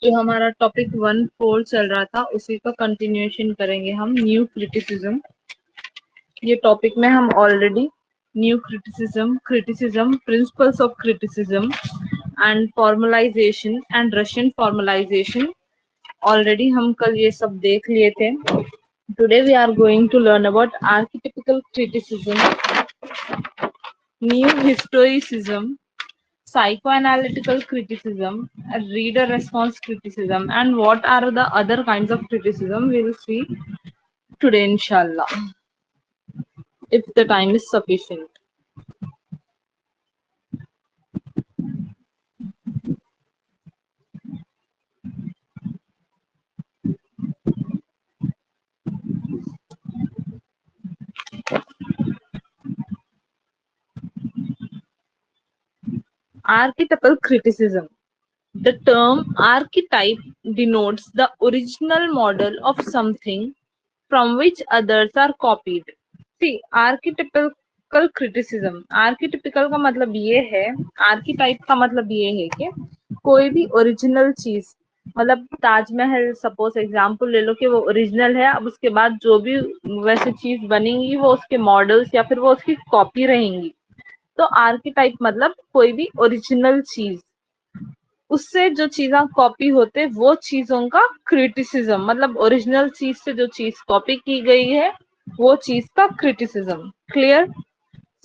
जो हमारा टॉपिक 1.4 चल रहा था उसी का कंटिन्यूएशन करेंगे हम, न्यू क्रिटिसिज्म। ये टॉपिक में हम already new criticism, principles of criticism and formalization and Russian formalization already हम कल ये सब देख लिए थे। Today we are going to learn about archetypal criticism, new historicism, psychoanalytical criticism, reader response criticism, and what are the other kinds of criticism we will see today, inshallah, if the time is sufficient. Archetypal criticism. The term archetype denotes the original model of something from which others are copied. See, archetypical criticism. Archetypical का मतलब ये है, archetype का मतलब ये है कि कोई भी ओरिजिनल चीज, मतलब ताजमहल सपोज एग्जांपल ले लो कि वो ओरिजिनल है, अब उसके बाद जो भी वैसे चीज बनेंगी वो उसके मॉडल्स या फिर वो उसकी कॉपी रहेंगी। तो आर्किटाइप मतलब कोई भी ओरिजिनल चीज, उससे जो चीजें कॉपी होते वो चीजों का क्रिटिसिज्म, मतलब ओरिजिनल चीज से जो चीज कॉपी की गई है वो चीज का criticism. Clear?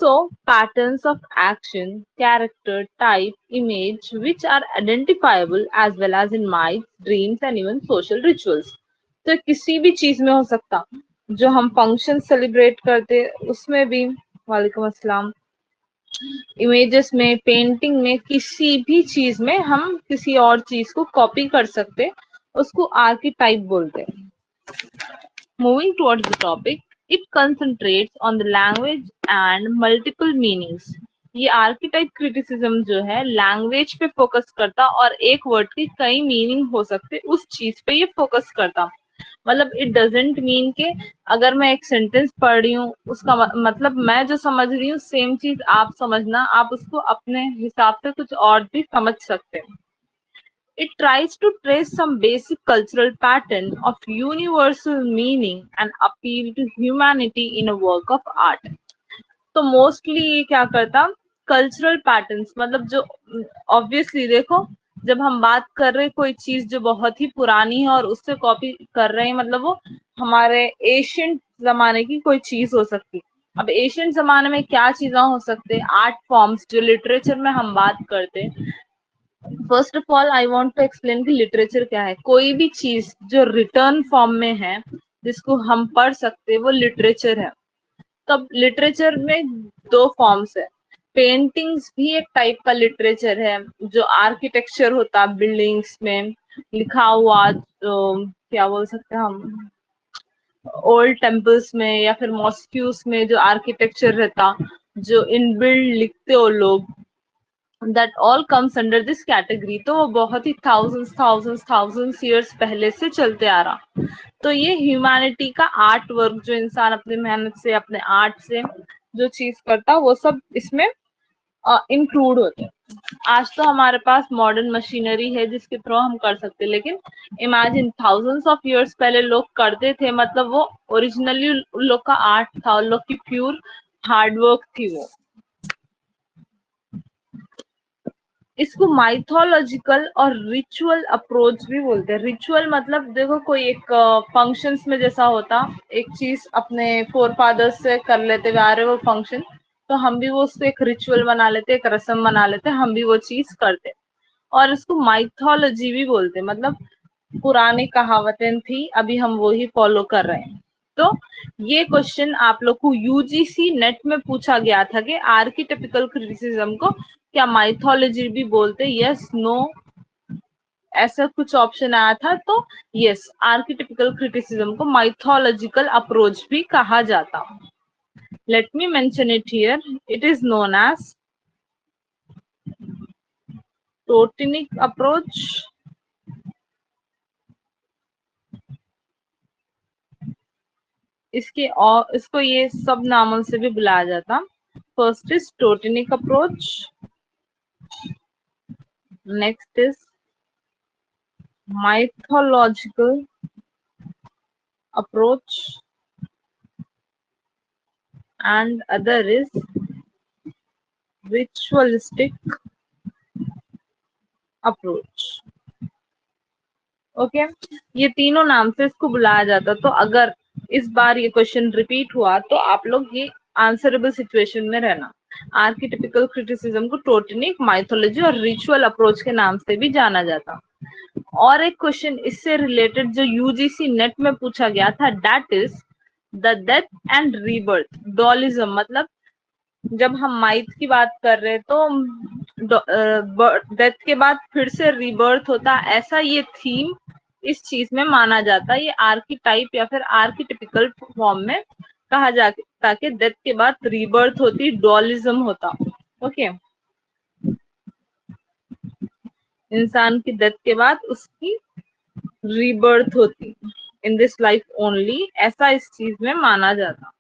So, patterns of action, character, type, image, which are identifiable as well as in myths, dreams and even social rituals. तो किसी भी चीज में हो सकता, जो हम फंक्शन सेलिब्रेट करते उसमें भी, वालेकुम अस्सलाम, इमेजेस में, पेंटिंग में, किसी भी चीज में हम किसी और चीज को कॉपी कर सकते, उसको आर्कीटाइप बोलते हैं। Moving towards the topic, it concentrates on the language and multiple meanings. ये आर्किटाइप क्रिटिसिज्म जो है लैंग्वेज पे फोकस करता और एक वर्ड की कई मीनिंग हो सकते उस चीज पे ये फोकस करता। मतलब इट डजेंट मीन के अगर मैं एक सेंटेंस पढ़ रही हूँ उसका मतलब मैं जो समझ रही हूँ सेम चीज आप समझना, आप उसको अपने हिसाब से कुछ और भी समझ सकते हैं। It tries to trace some basic cultural pattern of universal meaning and appeal to humanity in a work of art. तो मोस्टली ये क्या करता, कल्चरल पैटर्न्स, मतलब जो ऑब्वियसली देखो जब हम बात कर रहे कोई चीज जो बहुत ही पुरानी है और उससे कॉपी कर रहे हैं, मतलब वो हमारे एशियंट जमाने की कोई चीज हो सकती। अब एशियंट जमाने में क्या चीजें हो सकते, आर्ट फॉर्म्स जो लिटरेचर में हम बात करते। First of all I want to explain कि लिटरेचर क्या है। कोई भी चीज जो रिटर्न फॉर्म में है जिसको हम पढ़ सकते वो लिटरेचर है। तब लिटरेचर में दो फॉर्म्स है, पेंटिंग्स भी एक टाइप का लिटरेचर है, जो आर्किटेक्चर होता बिल्डिंग्स में लिखा हुआ, क्या बोल सकते हैं हम, ओल्ड टेम्पल्स में या फिर मॉस्क्यूज में जो आर्किटेक्चर रहता, जो इनबिल्ड लिखते हो लोग, that all comes under this category। तो वो बहुत ही thousands years पहले से चलते आ रहा। तो ये ह्यूमैनिटी का आर्ट वर्क, जो इंसान अपनी मेहनत से अपने आर्ट से जो चीज करता वो सब इसमें इंक्लूड होते हैं। आज तो हमारे पास मॉडर्न मशीनरी है जिसके थ्रू हम कर सकते, लेकिन इमेजिन थाउजेंड्स ऑफ इयर्स पहले लोग करते थे, मतलब वो ओरिजिनली उन लोग का आर्ट था, उन लोग की प्योर हार्डवर्क थी वो। इसको माइथोलॉजिकल और रिचुअल अप्रोच भी बोलते हैं। रिचुअल मतलब देखो कोई एक फंक्शंस में जैसा होता, एक चीज अपने फोर फादर्स से कर लेते हुए आ रहे वो फंक्शन, तो हम भी वो उसको एक रिचुअल बना लेते, एक रस्म बना लेते, हम भी वो चीज करते। और इसको माइथोलॉजी भी बोलते हैं, मतलब पुरानी कहावतें थी अभी हम वो ही फॉलो कर रहे हैं। तो ये क्वेश्चन आप लोग को यूजीसी नेट में पूछा गया था कि आर्किटिपिकल क्रिटिसिज्म को क्या माइथोलॉजी भी बोलते, यस नो ऐसा कुछ ऑप्शन आया था। तो यस, आर्किटिपिकल क्रिटिसिज्म को माइथोलॉजिकल अप्रोच भी कहा जाता। Let me mention it here, it is known as totemic approach, इसको ये सब नामों से भी बुलाया जाता। First is totemic approach, next is mythological approach and other is ritualistic approach. Okay ये तीनों नाम से इसको बुलाया जाता। तो अगर इस बार ये क्वेश्चन रिपीट हुआ तो आप लोग ये आंसरेबल सिचुएशन में रहना। आर्किटिपिकल क्रिटिसिज्म को टोटनिक, माइथोलॉजी और रिचुअल अप्रोच के नाम से भी जाना जाता। और एक क्वेश्चन इससे रिलेटेड जो यूजीसी नेट में पूछा गया था, that is the death and rebirth dualism. मतलब जब हम माइथ की बात कर रहे हैं तो डेथ के बाद फिर से रीबर्थ होता, ऐसा ये थीम इस चीज में माना जाता। ये आर्कीटाइप या फिर आर्किटिपिकल फॉर्म में कहा जाता कि डेथ के बाद रीबर्थ होती, डुअलिज्म होता। ओके इंसान की डेथ के बाद उसकी रीबर्थ होती इन दिस लाइफ ओनली, ऐसा इस चीज में माना जाता।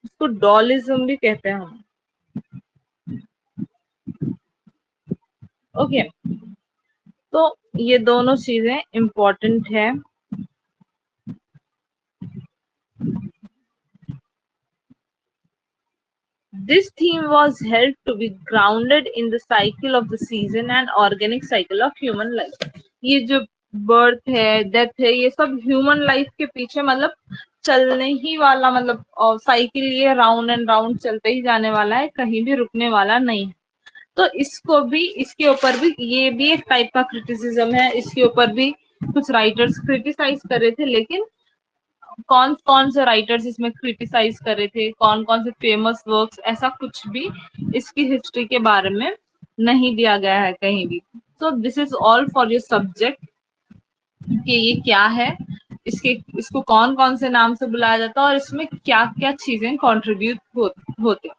इसको डुअलिज्म भी कहते हैं हम। ओके तो ये दोनों चीजें इंपॉर्टेंट है। This theme was held to be grounded in the cycle of the season and organic cycle of human life. ये जो बर्थ है, डेथ है, ये सब ह्यूमन लाइफ के पीछे मतलब चलने ही वाला, मतलब साइकिल ये राउंड एंड राउंड चलते ही जाने वाला है, कहीं भी रुकने वाला नहीं है। तो इसको भी, इसके ऊपर भी, ये भी एक टाइप का क्रिटिसिज्म है। इसके ऊपर भी कुछ राइटर्स क्रिटिसाइज कर रहे थे, लेकिन कौन कौन से राइटर्स इसमें क्रिटिसाइज कर रहे थे, कौन कौन से फेमस वर्क्स, ऐसा कुछ भी इसकी हिस्ट्री के बारे में नहीं दिया गया है कहीं भी। तो this is all for your subject कि ये क्या है, इसको कौन कौन से नाम से बुलाया जाता है और इसमें क्या क्या चीजें कॉन्ट्रीब्यूट होते।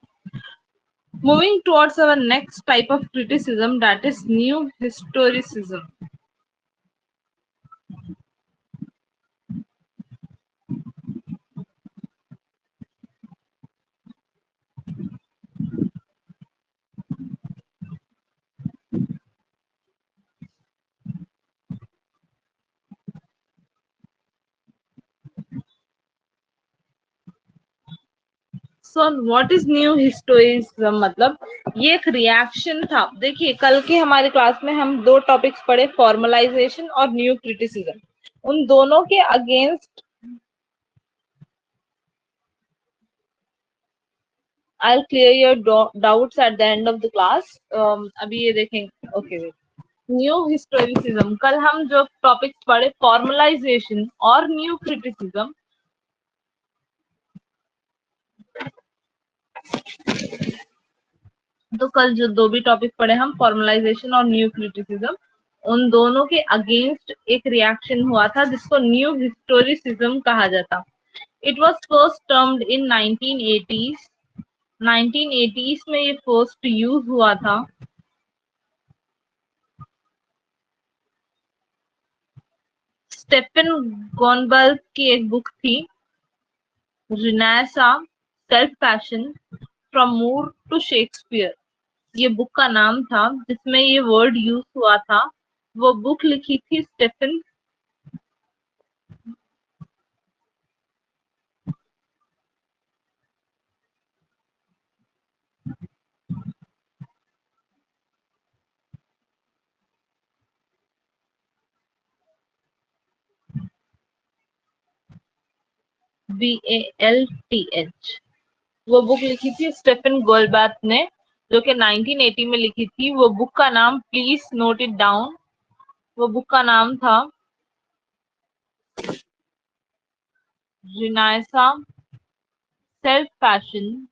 Moving towards our next type of criticism, that is new historicism. So what is new historism? मतलब ये एक रिएक्शन था। देखिए कल के हमारे क्लास में हम दो टॉपिक्स पढ़े, फॉर्मलाइजेशन और न्यू क्रिटिसिज्म। उन दोनों के against I'll clear your doubts at the end of the class. अभी ये देखेंगे। ओके न्यू हिस्टोरिसिज्म, कल हम जो टॉपिक्स पढ़े फॉर्मलाइजेशन और न्यू क्रिटिसिज्म, तो कल जो दो भी टॉपिक पढ़े हम फॉर्मलाइजेशन और न्यू क्रिटिसिज्म, उन दोनों के अगेंस्ट एक रिएक्शन हुआ था जिसको न्यू हिस्टोरिसिज्म कहा जाता। It was first termed in 1980s। 1980s में ये फर्स्ट यूज हुआ था। स्टेफन गोनबर्ग की एक बुक थी, renaissance self passion from More to Shakespeare, ये बुक का नाम था जिसमें ये वर्ड यूज हुआ था। वो बुक लिखी थी स्टेफन BALTH। वो बुक लिखी थी स्टेफन गोल्डबैथ ने, जो कि 1980 में लिखी थी। वो बुक का नाम, प्लीज नोट इट डाउन, वो बुक का नाम था रिनाइसा सेल्फ पैशन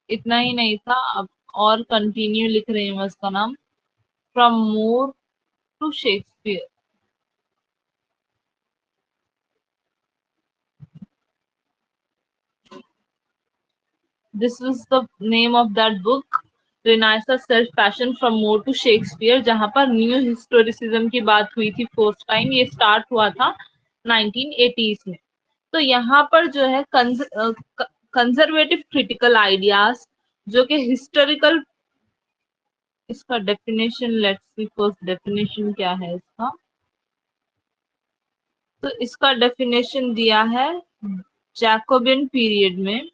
इतना ही नहीं था, अब और कंटिन्यू लिख रही हूँ उसका नाम, from More to Shakespeare. This was the name of that book, Renaissance Self Passion from Moore to Shakespeare, जहां पर न्यू हिस्टोरिसिज्म की बात हुई थी फर्स्ट टाइम। ये स्टार्ट हुआ था 1980s में। तो यहाँ पर जो है कंजर्वेटिव क्रिटिकल आइडियाज जो कि हिस्टोरिकल, इसका definition let's see first definition क्या है इसका। तो इसका डेफिनेशन दिया है जैकोबिन पीरियड में।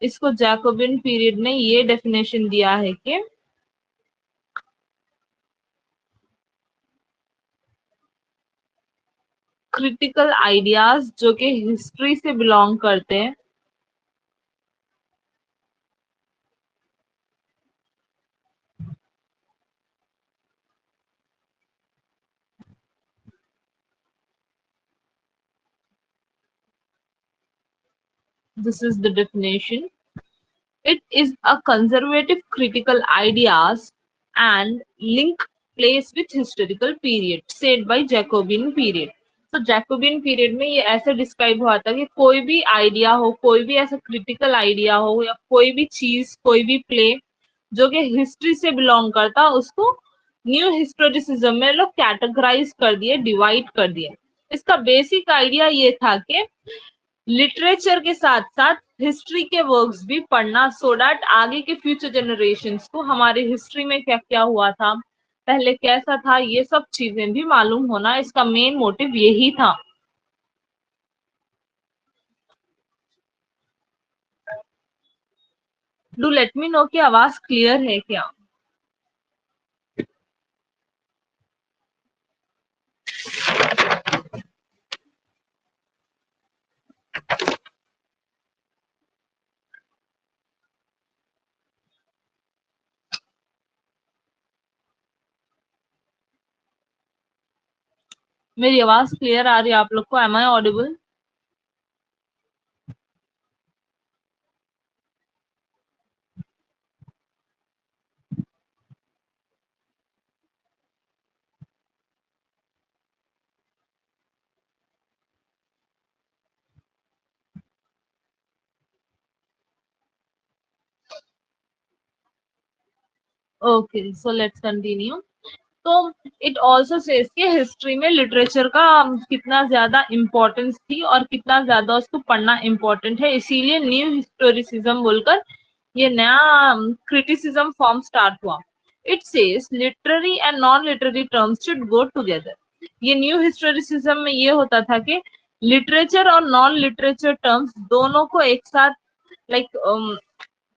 इसको जैकोबिन पीरियड ने ये डेफिनेशन दिया है कि क्रिटिकल आइडियाज जो कि हिस्ट्री से बिलोंग करते हैं, this is the definition. It is a conservative critical ideas and link place with historical period said by Jacobean period. तो जैकोबिन पीरियड में ये ऐसे डिस्क्राइब हुआ था कि कोई भी आइडिया हो, कोई भी ऐसा क्रिटिकल आइडिया हो या कोई भी चीज, कोई भी प्ले जो कि हिस्ट्री से बिलोंग करता, उसको न्यू हिस्टोरिसिज्म में लोग कैटेगराइज कर दिए, डिवाइड कर दिए। इसका बेसिक आइडिया ये था कि लिटरेचर के साथ साथ हिस्ट्री के वर्क्स भी पढ़ना, सो दैट आगे के फ्यूचर जनरेशंस को हमारे हिस्ट्री में क्या क्या हुआ था, पहले कैसा था, ये सब चीजें भी मालूम होना, इसका मेन मोटिव यही था। डू लेट मी नो कि आवाज क्लियर है क्या। मेरी आवाज क्लियर आ रही है आप लोग को? Am I audible? Okay, so let's continue. तो इट ऑल्सो सेज कि हिस्ट्री में लिटरेचर का कितना ज्यादा इम्पोर्टेंस थी और कितना ज्यादा उसको पढ़ना इम्पोर्टेंट है, इसीलिए न्यू हिस्टोरिसिज्म बोलकर ये नया क्रिटिसिज्म फॉर्म स्टार्ट हुआ। It says literary and non literary terms should go together. ये न्यू हिस्टोरिसिज्म में ये होता था कि लिटरेचर और नॉन लिटरेचर टर्म्स दोनों को एक साथ, लाइक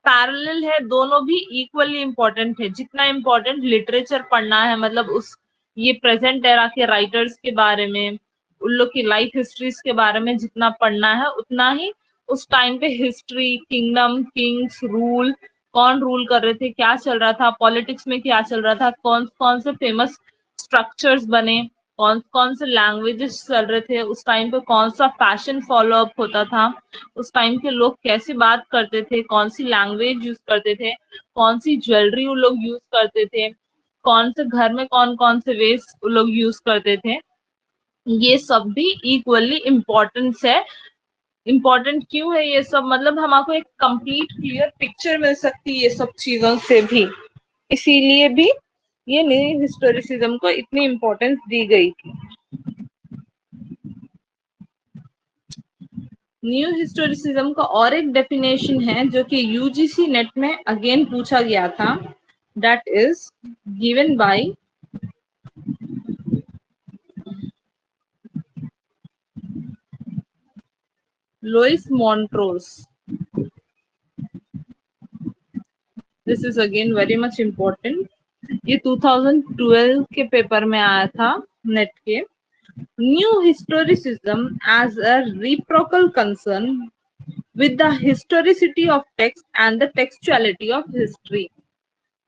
पैरेलल है, दोनों भी इक्वली इम्पोर्टेंट है। जितना इम्पोर्टेंट लिटरेचर पढ़ना है, मतलब उस ये प्रेजेंट एरा के राइटर्स के बारे में, उन लोग की लाइफ हिस्ट्रीज के बारे में जितना पढ़ना है, उतना ही उस टाइम पे हिस्ट्री, किंगडम, किंग्स रूल, कौन रूल कर रहे थे, क्या चल रहा था पॉलिटिक्स में, क्या चल रहा था, कौन कौन से फेमस स्ट्रक्चर्स बने, कौन कौन से लैंग्वेजेस चल रहे थे उस टाइम पे, कौन सा फैशन फॉलो अप होता था, उस टाइम के लोग कैसे बात करते थे, कौन सी लैंग्वेज यूज करते थे, कौन सी ज्वेलरी वो लोग यूज करते थे, कौन से घर में कौन कौन से वेस्ट वो लोग यूज करते थे, ये सब भी इक्वली इम्पोर्टेंस है। इम्पोर्टेंट क्यों है ये सब, मतलब हमको एक कंप्लीट क्लियर पिक्चर मिल सकती है ये सब चीजों से भी, इसीलिए भी ये न्यू हिस्टोरिसिज्म को इतनी इम्पोर्टेंस दी गई थी। न्यू हिस्टोरिसिज्म का और एक डेफिनेशन है जो कि यूजीसी नेट में अगेन पूछा गया था, that is given by Louis Montrose. This is again very much important. ये 2012 के पेपर में आया था नेट के। New historicism as a reciprocal concern with the historicity of text and the textuality of history।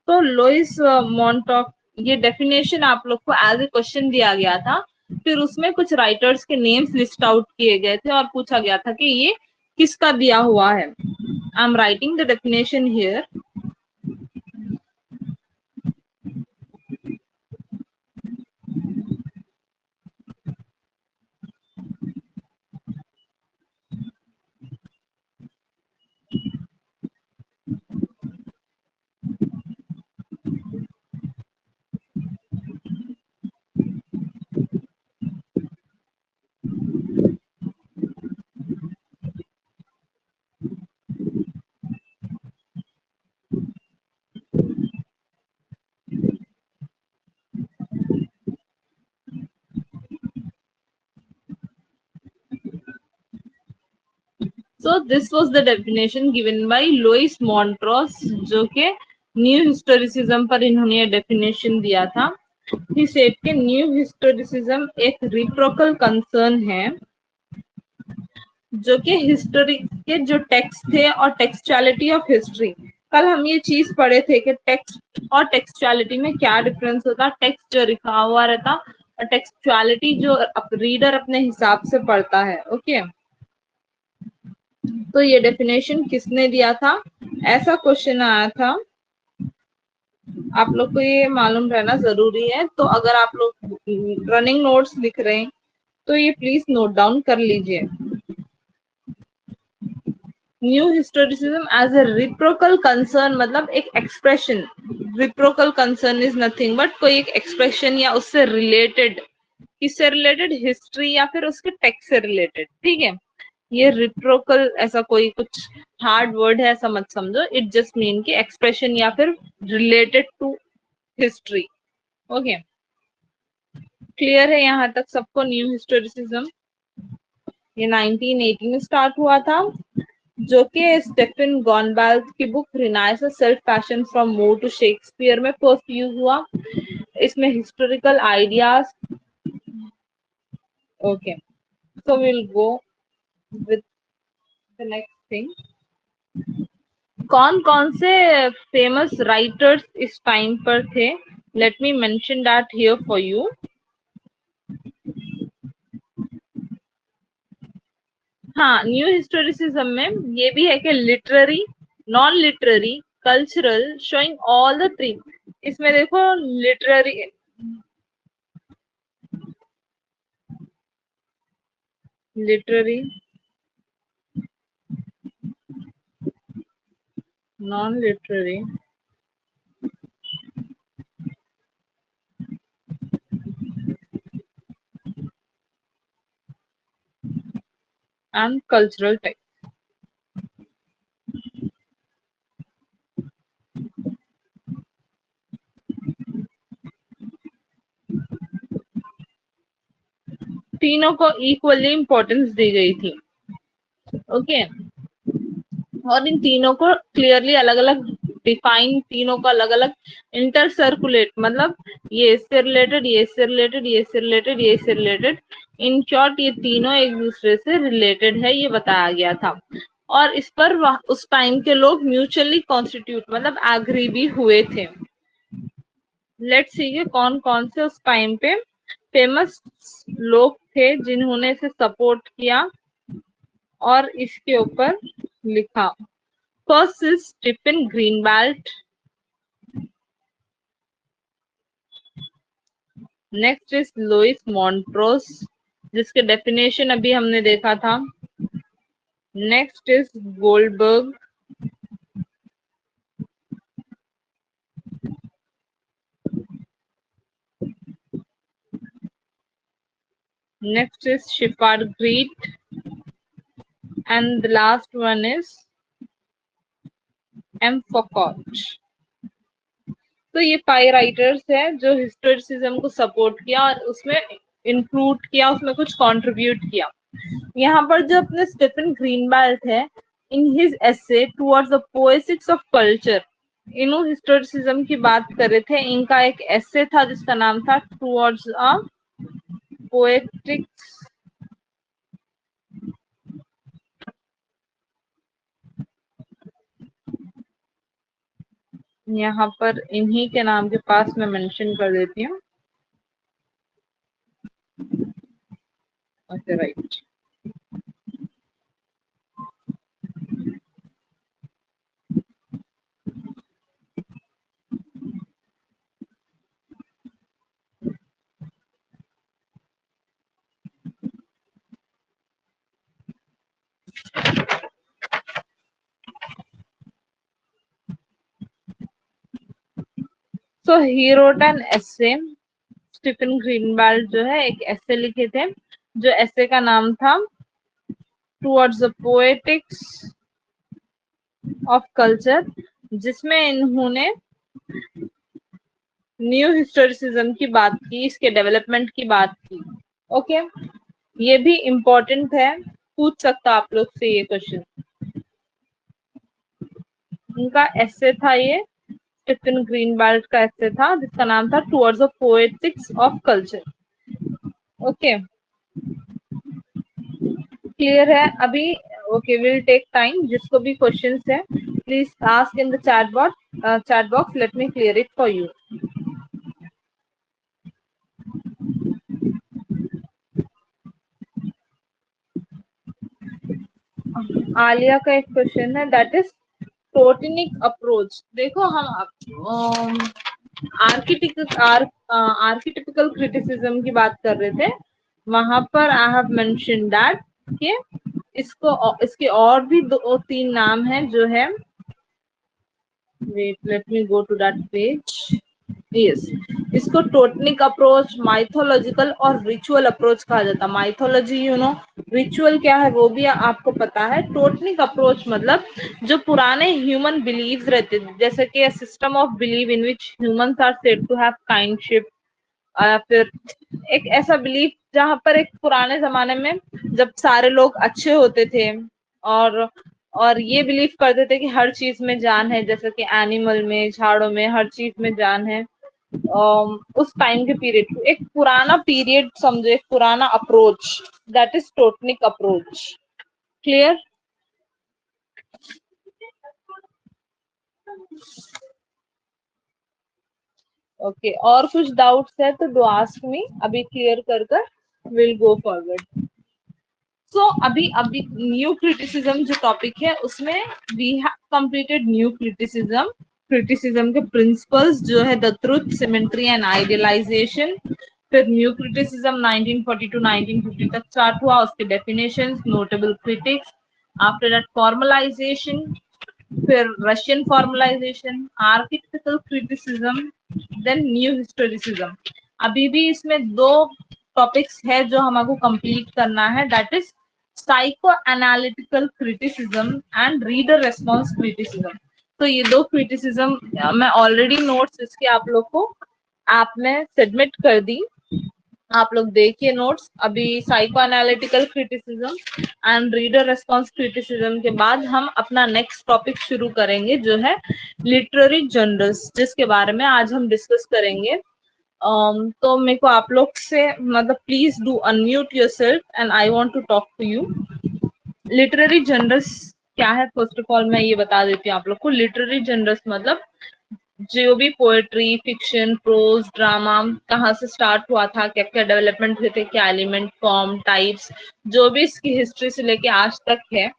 तो लोइस मॉन्टॉक, ये definition आप लोग को एज ए क्वेश्चन दिया गया था, फिर उसमें कुछ राइटर्स के नेम्स लिस्ट आउट किए गए थे और पूछा गया था कि ये किसका दिया हुआ है। I am writing the definition here. So this was the definition given by Louis Montrose, जो कि न्यू हिस्टोरिसिज्म पर इन्होंने ये डेफिनेशन दिया था। He said कि न्यू हिस्टोरिसिज्म एक रिप्रोकल कंसर्न है जो कि हिस्टोरी के जो टेक्स्ट थे और टेक्सचुअलिटी ऑफ हिस्ट्री। कल हम ये चीज पढ़े थे कि टेक्स्ट और टेक्सचुअलिटी में क्या डिफरेंस होता। टेक्स्ट जो लिखा हुआ रहता और टेक्सचुअलिटी जो रीडर अपने हिसाब से पढ़ता है। ओके, तो ये डेफिनेशन किसने दिया था? ऐसा क्वेश्चन आया था, आप लोग को ये मालूम रहना जरूरी है। तो अगर आप लोग रनिंग नोट्स लिख रहे हैं तो ये प्लीज नोट डाउन कर लीजिए। New historicism as a reciprocal concern, मतलब एक expression. Reciprocal concern is nothing but कोई एक एक्सप्रेशन या उससे रिलेटेड, किससे रिलेटेड? हिस्ट्री या फिर उसके टेक्स्ट से रिलेटेड। ठीक है, ये रिप्रोकल ऐसा कोई कुछ हार्ड वर्ड है ऐसा मत समझो। इट जस्ट मीन कि एक्सप्रेशन या फिर related to history. Okay, clear है यहाँ तक सबको? न्यू हिस्टोरिसिज्म ये 1918 में स्टार्ट हुआ था, जो कि स्टेफन गॉनबाल्थ की book Renaissance self passion from More to Shakespeare में फर्स्ट यूज हुआ। इसमें historical ideas. Okay, so will go with the next thing. कौन कौन से फेमस राइटर्स इस टाइम पर थे? Let me mention that here for you. हाँ, न्यू हिस्टोरिसिज्म में ये भी है कि literary, non literary, cultural, showing all the three. इसमें देखो literary, literary, non literary and cultural text. तीनों को इक्वली इंपॉर्टेंस दी गई थी। ओके, और इन तीनों को क्लियरली अलग अलग डिफाइन, तीनों को अलग अलग इंटर सर्कुलेट, मतलब ये इससे रिलेटेड, ये इससे रिलेटेड, ये इससे रिलेटेड, ये इससे रिलेटेड। इन शॉर्ट ये तीनों एक दूसरे से रिलेटेड है, ये बताया गया था। और इस पर उस टाइम के लोग म्यूचुअली कॉन्स्टिट्यूट, मतलब एग्री भी हुए थे। लेट्स सी कि कौन कौन से उस टाइम पे फेमस लोग थे जिन्होंने इसे सपोर्ट किया और इसके ऊपर लिखा। First is Stephen Greenblatt, next is Louis Montrose जिसके डेफिनेशन अभी हमने देखा था। Next is Goldberg, next is Shepard Greet, and the last one is M. Foucault. तो ये 5 राइटर्स है जो हिस्टोरिसिज्म को सपोर्ट किया और उसमें इंक्लूड किया, उसमें कुछ कंट्रीब्यूट किया। यहाँ पर जो अपने स्टीफन ग्रीनबाल्ट है, in his essay towards the poetics of culture, इन्हों हिस्टोरिसिज्म की बात कर रहे थे। इनका एक एसे था जिसका नाम था टुवर्ड्स अ पोएटिक्स, यहाँ पर इन्हीं के नाम के पास मैं मेंशन कर देती हूँ। Okay, right. So he wrote an essay, Stephen Greenblatt जो है एक एसे लिखे थे, जो एसे का नाम था towards the poetics of culture, जिसमें इन्होंने न्यू हिस्टोरिसिज्म की बात की, इसके डेवलपमेंट की बात की। ओके, ये भी इम्पोर्टेंट है पूछ सकता आप लोग से ये क्वेश्चन। उनका एसे था ये, स्टीफन ग्रीनबेल्ट का एसे था जिसका नाम था towards the poetics of culture. Okay, clear है अभी? Okay, will take time. जिसको भी क्वेश्चंस है please ask in the chat box, let me clear it for you. Alia का एक क्वेश्चन है, दैट इज टोटेनिक अप्रोच। देखो हम आर्किटिपिकल क्रिटिसिज्म की बात कर रहे थे, वहां पर आई हैव मेंशन दैट कि इसके और भी दो तीन नाम हैं जो है, wait let me go to that page. Yes, इसको टोटनिक अप्रोच, माइथोलॉजिकल और रिचुअल अप्रोच कहा जाता है। माइथोलॉजी रिचुअल क्या है वो भी आपको पता है। टोटनिक अप्रोच मतलब जो पुराने ह्यूमन बिलीव्स रहते थे, जैसे कि system of believe in which humans are said to have kinship, फिर एक ऐसा बिलीफ जहां पर एक पुराने जमाने में जब सारे लोग अच्छे होते थे और ये बिलीव करते थे कि हर चीज में जान है, जैसे कि एनिमल में, झाड़ों में, हर चीज में जान है। उस टाइम के पीरियड, एक पुराना पीरियड समझो, एक पुराना approach, that is totemic approach. Clear? Okay, और कुछ डाउट्स है तो डू आस्क मी, अभी क्लियर कर विल गो फॉरवर्ड। सो अभी न्यू क्रिटिसिज्म जो टॉपिक है उसमें we have completed new criticism. Criticism के प्रिंसिपल्स जो है the truth, symmetry and idealization. फिर न्यू क्रिटिसिज्म 1940 टू 1950 तक स्टार्ट हुआ, उसके definitions, notable critics, after that formalization, फिर Russian formalization, archetypal criticism, then new historicism. अभी भी इसमें दो टॉपिक्स है जो हमको कंप्लीट करना है, that is psycho analytical criticism and reader response criticism. तो ये दो क्रिटिसिज्म मैं ऑलरेडी नोट्स इसके आप लोग को ऐप में सबमिट कर दी, आप लोग देखिए नोट्स। अभी psycho analytical criticism and reader response criticism के बाद हम अपना नेक्स्ट टॉपिक शुरू करेंगे जो है लिटरेरी जनरल्स, जिसके बारे में आज हम डिस्कस करेंगे। तो मेरे को आप लोग से मतलब please do unmute yourself and I want to talk to you. Literary journals क्या है, फर्स्ट ऑफ ऑल मैं ये बता देती हूँ आप लोग को। लिटरेरी जनरल्स मतलब जो भी पोएट्री, फिक्शन, प्रोज, ड्रामा कहाँ से स्टार्ट हुआ था, क्या क्या डेवलपमेंट हुए थे, क्या एलिमेंट, फॉर्म, टाइप्स, जो भी इसकी हिस्ट्री से लेके आज तक है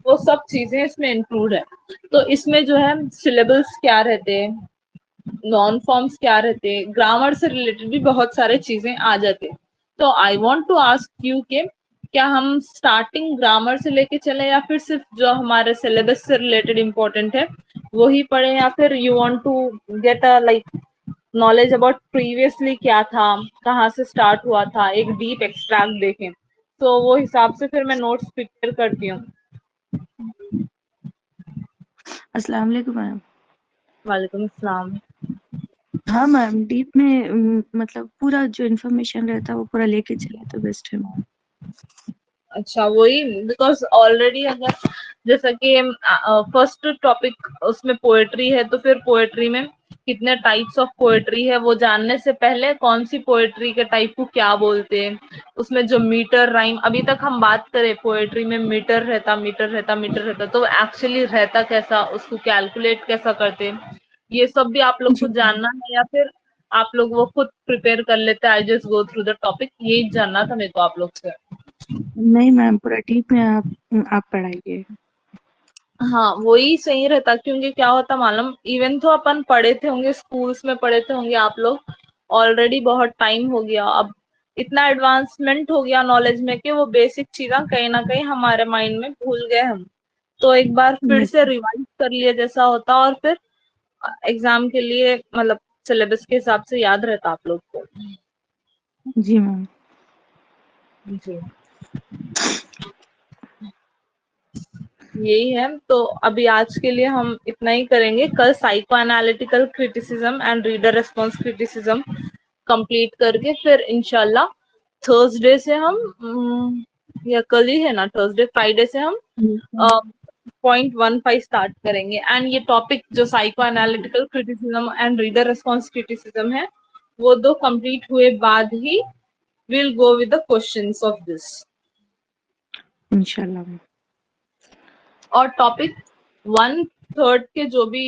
वो सब चीजें इसमें इंक्लूड है। तो इसमें जो है सिलेबल्स क्या रहते हैं, नॉन फॉर्म्स क्या रहते हैं, ग्रामर से रिलेटेड भी बहुत सारे चीजें आ जाते हैं। तो I want to ask you के क्या हम स्टार्टिंग ग्रामर से लेके चले या फिर सिर्फ जो हमारे सिलेबस से रिलेटेड इंपॉर्टेंट है वही पढ़े, या फिर you want to get a like knowledge about previously क्या था, कहाँ से स्टार्ट हुआ था, एक डीप एक्सट्रैक्ट देखें। तो वो हिसाब से फिर मैं नोट्स प्रिपेयर करती हूँ। अस्सलाम वालेकुम मैम। वालेकुम अस्सलाम। हाँ मैम, डीप में मतलब पूरा जो इन्फॉर्मेशन रहता है वो पूरा लेके चले तो बेस्ट है मैम। अच्छा, वही बिकॉज ऑलरेडी अगर जैसा कि फर्स्ट टॉपिक उसमें पोएट्री है तो फिर पोएट्री में कितने टाइप्स ऑफ पोएट्री है वो जानने से पहले कौन सी पोएट्री के टाइप को क्या बोलते हैं, उसमें जो मीटर राइम अभी तक हम बात करें पोएट्री में मीटर रहता, मीटर रहता, मीटर रहता, तो एक्चुअली रहता कैसा, उसको कैलकुलेट कैसा करते हैं, ये सब भी आप लोग को जी जानना है या फिर आप लोग वो खुद प्रिपेयर कर लेते हैं? I just go through the topic, यही जानना था मेरे को आप लोग से। नहीं मैम, पूरा डीप में आप पढ़ाइए। हाँ, वही सही रहता, क्योंकि क्या होता मालूम, इवन तो अपन पढ़े थे होंगे, स्कूल्स में पढ़े थे होंगे आप लोग, ऑलरेडी बहुत टाइम हो गया, अब इतना एडवांसमेंट हो गया नॉलेज में कि वो बेसिक चीजें कहीं ना कहीं हमारे माइंड में भूल गए हम। तो एक बार फिर यस। से रिवाइज कर लिए जैसा होता, और फिर एग्जाम के लिए मतलब सिलेबस के हिसाब से याद रहता आप लोग को। जी मैम। जी, यही है। तो अभी आज के लिए हम इतना ही करेंगे, कल psycho analytical criticism and reader response criticism complete करके फिर इंशाल्लाह थर्सडे से हम या कल ही है ना, थर्सडे फ्राइडे से हम .15 स्टार्ट करेंगे। एंड ये टॉपिक जो psycho analytical criticism and reader response criticism है, वो 2 कंप्लीट हुए बाद ही we'll go with the questions of this। इंशाल्लाह मैम। और टॉपिक 1/3 के जो भी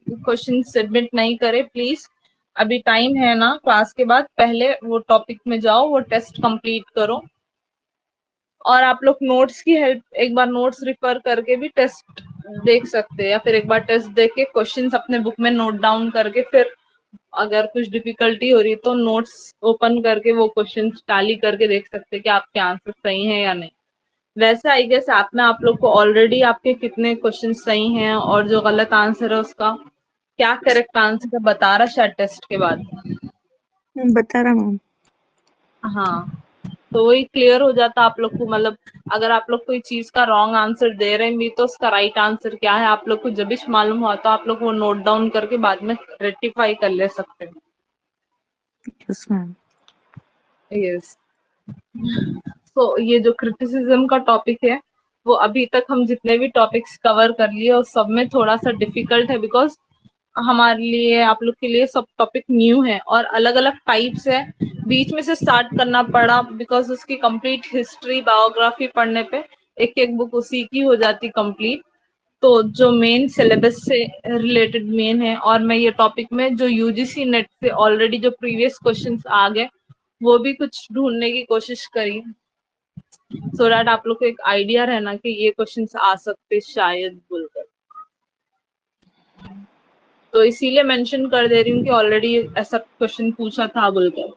क्वेश्चन सबमिट नहीं करे, प्लीज अभी टाइम है ना, क्लास के बाद पहले वो टॉपिक में जाओ, वो टेस्ट कंप्लीट करो। और आप लोग नोट्स की हेल्प, एक बार नोट्स रिफर करके भी टेस्ट देख सकते हैं, या फिर एक बार टेस्ट देख के क्वेश्चंस अपने बुक में नोट डाउन करके फिर अगर कुछ डिफिकल्टी हो रही तो नोट्स ओपन करके वो क्वेश्चंस टैली करके देख सकते हैं कि आपके आंसर सही है या नहीं। वैसे आई गेस ऐप में आप लोग को ऑलरेडी आपके कितने क्वेश्चन सही हैं और जो गलत आंसर है उसका क्या करेक्ट आंसर है बता रहा शायद टेस्ट के बाद। बता रहा मैम। हाँ, तो वही क्लियर हो जाता आप लोग को, मतलब अगर आप लोग कोई चीज का रॉन्ग आंसर दे रहे हैं भी तो उसका राइट आंसर क्या है आप लोग को जब भी मालूम हुआ तो आप लोग वो नोट डाउन करके बाद में रेक्टिफाई कर ले सकते हैं। Yes ma'am. यस। तो ये जो क्रिटिसिज्म का टॉपिक है, वो अभी तक हम जितने भी टॉपिक्स कवर कर लिए उस सब में थोड़ा सा डिफिकल्ट है, बिकॉज हमारे लिए, आप लोग के लिए सब टॉपिक न्यू है और अलग अलग टाइप्स है। बीच में से स्टार्ट करना पड़ा बिकॉज उसकी कंप्लीट हिस्ट्री बायोग्राफी पढ़ने पे एक एक बुक उसी की हो जाती कंप्लीट। तो जो मेन सिलेबस से रिलेटेड मेन है, और मैं ये टॉपिक में जो यूजीसी नेट से ऑलरेडी जो प्रीवियस क्वेश्चंस आ गए वो भी कुछ ढूंढने की कोशिश करी, सो दैट आप लोग को एक आइडिया रहना कि ये क्वेश्चंस आ सकते शायद बोलकर। तो इसीलिए मेंशन कर दे रही हूँ कि ऑलरेडी ऐसा क्वेश्चन पूछा था बोलकर।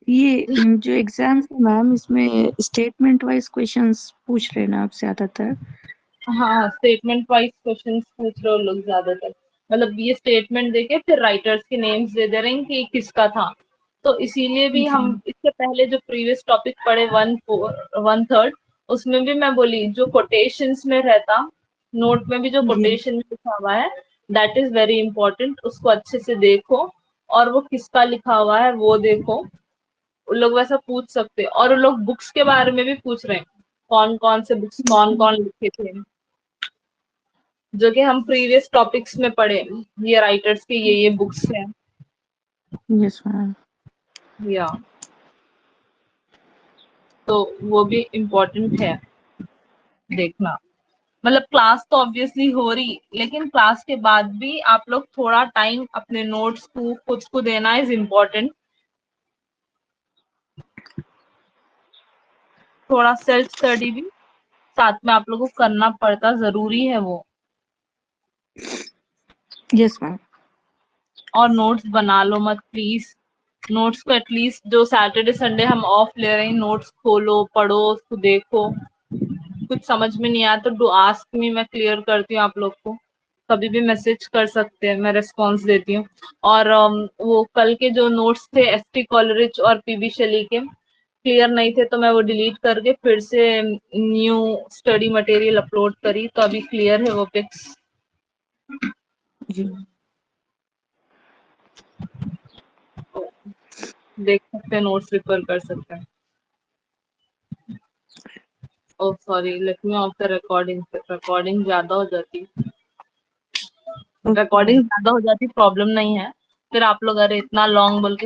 ये जो एग्जाम है मैम, इसमें स्टेटमेंट वाइज क्वेश्चंस पूछ रहे हैं ना आप ज्यादातर? हाँ, स्टेटमेंट वाइज क्वेश्चंस पूछ रहे हो लोग ज्यादातर, मतलब ये स्टेटमेंट देके फिर राइटर्स के नेम्स दे दे रहे हैं कि ये किसका था। तो इसीलिए भी जी। हम इससे पहले जो प्रीवियस टॉपिक पढ़े 1/3 उसमें भी मैं बोली जो कोटेशंस में रहता, नोट में भी जो जी। कोटेशन लिखा हुआ है दैट इज वेरी इंपॉर्टेंट, उसको अच्छे से देखो और वो किसका लिखा हुआ है वो देखो। उन लोग वैसा पूछ सकते हैं, और उन लोग बुक्स के बारे में भी पूछ रहे हैं, कौन कौन से बुक्स कौन कौन लिखे थे, जो कि हम प्रीवियस टॉपिक्स में पढ़े, ये राइटर्स के ये बुक्स हैं। Yes ma'am. या तो वो भी इम्पोर्टेंट है देखना। मतलब क्लास तो ऑब्वियसली हो रही, लेकिन क्लास के बाद भी आप लोग थोड़ा टाइम अपने नोट्स को खुद को देना इज इम्पोर्टेंट। थोड़ा सेल्फ स्टडी भी साथ में आप लोगों को करना पड़ता, जरूरी है वो। Yes ma'am. और नोट्स बना लो मत प्लीज, नोट्स को एटलीस्ट जो सैटरडे संडे हम ऑफ ले रहे हैं नोट्स खोलो पढ़ो उसको देखो। कुछ समझ में नहीं आया तो डू आस्क मी, मैं क्लियर करती हूँ आप लोग को, कभी भी मैसेज कर सकते हैं, मैं रिस्पॉन्स देती हूँ। और वो कल के जो नोट्स थे एसटी कॉलरिज और पीबी शैली के क्लियर नहीं थे तो मैं वो डिलीट करके फिर से न्यू स्टडी मटेरियल अपलोड करी, तो अभी क्लियर है वो पिक्स। जी। देख सकते हैं, नोट्स रिफर कर सकते हैं। Oh sorry, let me of the recording, recording ज्यादा हो जाती, ओके मैम। रिकॉर्डिंग ज्यादा हो जाती प्रॉब्लम नहीं है, फिर आप लोग अरे इतना लॉन्ग बोल के